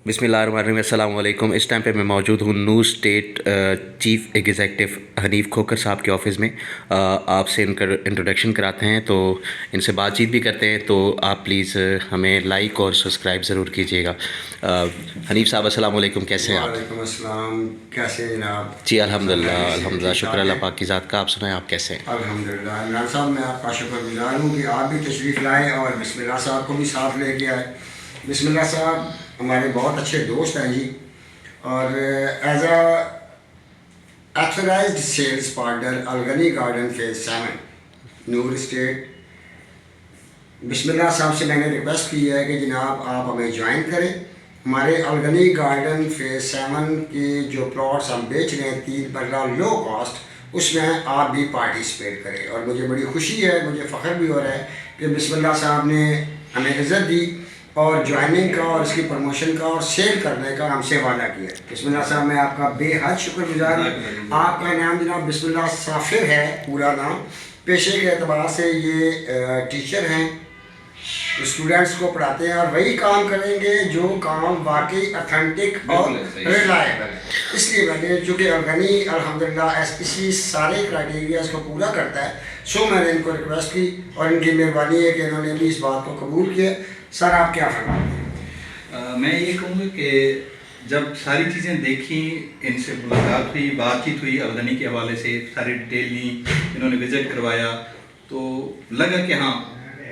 बिस्मिल्लाहिर्रहमानिर्रहीम, अस्सलाम वालेकुम। इस टाइम पे मैं मौजूद हूँ Noor state chief executive Hanif Khokhar sahab के ऑफ़िस में। आपसे इनका इंट्रोडक्शन कराते हैं तो इनसे बातचीत भी करते हैं, तो आप प्लीज़ हमें लाइक और सब्सक्राइब ज़रूर कीजिएगा। हनीफ़ साहब अस्सलाम वालेकुम, कैसे हैं आप? वालेकुम अस्सलाम, कैसे हैं जनाब? जी अल्हम्दुलिल्लाह खैरियत से अल्हम्दुलिल्लाह, ठीक शुक्र ठाक अल्लाह है? पाक की ज़ात का। आप सुनाएं, आप कैसे हैं? अल्हम्दुलिल्लाह। इमरान साहब, मैं आपका शुक्रगुज़ार हूँ कि आप भी तशरीफ़ लाए और बिस्मिल्लाह साहब को भी साथ लेके आए। बिस्मिल्लाह साहब हमारे बहुत अच्छे दोस्त हैं जी, और as a authorised sales partner Alghani garden phase 7 Noor state, Bismillah साहब से मैंने रिक्वेस्ट की है कि जनाब आप हमें ज्वाइन करें। हमारे अलगनी गार्डन फेज़ 7 के जो प्लॉट्स हम बेच रहे हैं 3 मरला लो कॉस्ट, उसमें आप भी पार्टिसिपेट करें। और मुझे बड़ी खुशी है, मुझे फ़ख्र भी हो रहा है कि बिस्मिल्लाह साहब ने हमें इज़्ज़त दी और ज्वाइनिंग का और इसकी प्रमोशन का और सेल करने का हमसे वादा किया। बिस्मिल्लाह साहब, मैं आपका बेहद शुक्रगुज़ार हूँ। आपका नाम जनाब बिस्मिल्लाह साफिर है पूरा नाम। पेशे के एतबार से ये टीचर हैं, स्टूडेंट्स को पढ़ाते हैं और वही काम करेंगे जो काम वाकई ऑथेंटिक और रिलायबल है। इसलिए मैंने, चूँकि अलगनी अल्हम्दुलिल्लाह इसी सारे क्राइटेरियाज को पूरा करता है, सो मैंने इनको रिक्वेस्ट की और इनकी मेहरबानी है कि इन्होंने भी इस बात को कबूल किया। सर, आप क्या फरमाते हैं? मैं ये कहूँगा कि जब सारी चीज़ें देखी, इनसे मुलाकात हुई, बातचीत हुई, अलगनी के हवाले से सारी डिटेल ली, इन्होंने विज़िट करवाया, तो लगा कि हाँ,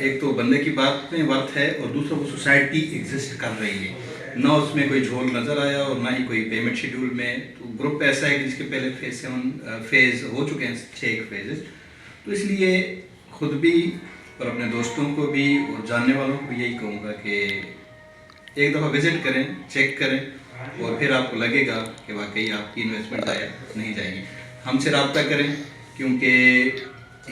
एक तो बंदे की बात में वर्थ है और दूसरा वो सोसाइटी एग्जिस्ट कर रही है। ना उसमें कोई झोल नज़र आया और ना ही कोई पेमेंट शेड्यूल में। तो ग्रुप ऐसा है कि जिसके पहले फेज़ हो चुके हैं 6 फेजेस। तो इसलिए ख़ुद भी और अपने दोस्तों को भी और जानने वालों को भी यही कहूँगा कि एक दफ़ा विज़िट करें, चेक करें और फिर आपको लगेगा कि वाकई आपकी इन्वेस्टमेंट नहीं जाएगी। हमसे रब्ता करें, क्योंकि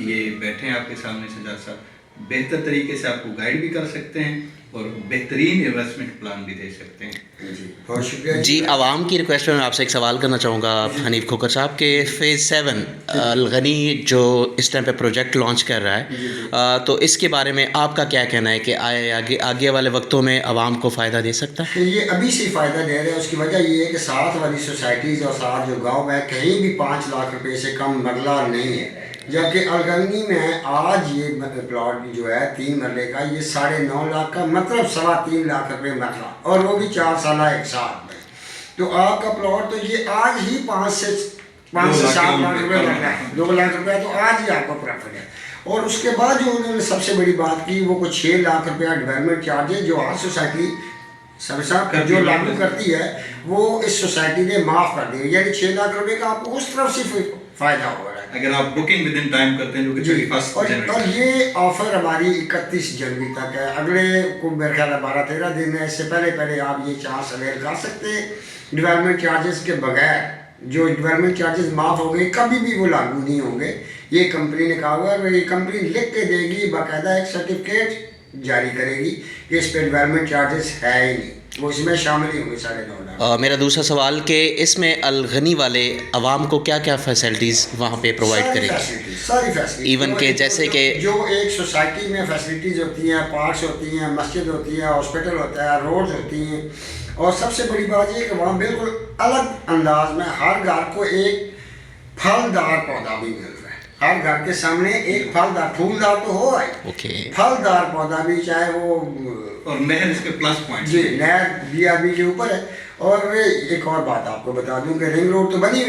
ये बैठे हैं आपके सामने सजाद साहब, बेहतर तरीके से आपको गाइड भी कर सकते हैं और बेहतरीन इन्वेस्टमेंट प्लान भी दे सकते हैं। जी बहुत शुक्रिया जी, आवाम की रिक्वेस्ट में मैं आपसे एक सवाल करना चाहूँगा हनीफ़ खोखर साहब के फ़ेज़ 7 अलगनी जो इस टाइम पे प्रोजेक्ट लॉन्च कर रहा है, तो इसके बारे में आपका क्या कहना है कि आगे वाले वक्तों में आवाम को फ़ायदा दे सकता है? ये अभी से फ़ायदा दे रहे हैं। उसकी वजह ये है कि साथ वाली सोसाइटीज़ और साथ जो गांव है, कहीं भी 5 लाख रुपए से कम मरला नहीं है, जबकि अलगनी में आज ये प्लॉट जो है 3 मरले का, ये 9.5 लाख का, मतलब 3.25 लाख रुपए मरला, और वो भी 4 साल एक साथ में। तो आपका प्लॉट तो ये आज ही 5 से 7 लाख रुपए लग रहा है, 2 लाख रुपया तो आज ही आपको प्रॉफिट है। और उसके बाद जो उन्होंने सबसे बड़ी बात की, वो कुछ 6 लाख रुपया डेवलपमेंट चार्जेज जो हर सोसाइटी सरसा जो लागू करती है, वो इस सोसाइटी ने माफ़ कर दिए। यानी 6 लाख रुपए का आपको उस तरफ से फ़ायदा हो रहा है अगर आप बुकिंग विद इन टाइम करते हैं, जो कि 31 जनवरी। और ये ऑफ़र हमारी 31 जनवरी तक है। अगले को मेरे ख्याल 12-13 दिन है। इससे पहले आप ये चांस अवेल कर सकते हैं डेवलपमेंट चार्जेस के बगैर। जो डेवलपमेंट चार्जेस माफ़ हो गए, कभी भी वो लागू नहीं होंगे। ये कंपनी ने कहा हुआ है, ये कंपनी लिख के देगी, बाकायदा एक सर्टिफिकेट जारी करेगी कि इस पर डेवलपमेंट चार्जेस है ही नहीं, वो इसमें शामिल ही होंगे 9.5 लाख। मेरा दूसरा सवाल कि इसमें अलगनी वाले आवाम को क्या क्या फैसिलिटीज़ वहाँ पे प्रोवाइड करेंगे? सारी फैसिलिटी, इवन के जैसे कि जो एक सोसाइटी में फैसिलिटीज़ होती हैं, पार्क्स होती हैं, मस्जिद होती है, हॉस्पिटल होता है, रोड्स होती हैं। और सबसे बड़ी बात ये कि वहाँ बिल्कुल अलग अंदाज में हर घर को एक फलदार पौधा भी मिल रहा है। हर घर के सामने एक फलदार, फूलदार तो हो रहा है, फलदार पौधा भी, चाहे वो, और नहर इसके प्लस पॉइंट जी, नहर BRB के ऊपर है। और एक और बात आपको बता दूं कि रिंग रोड तो बनी हुई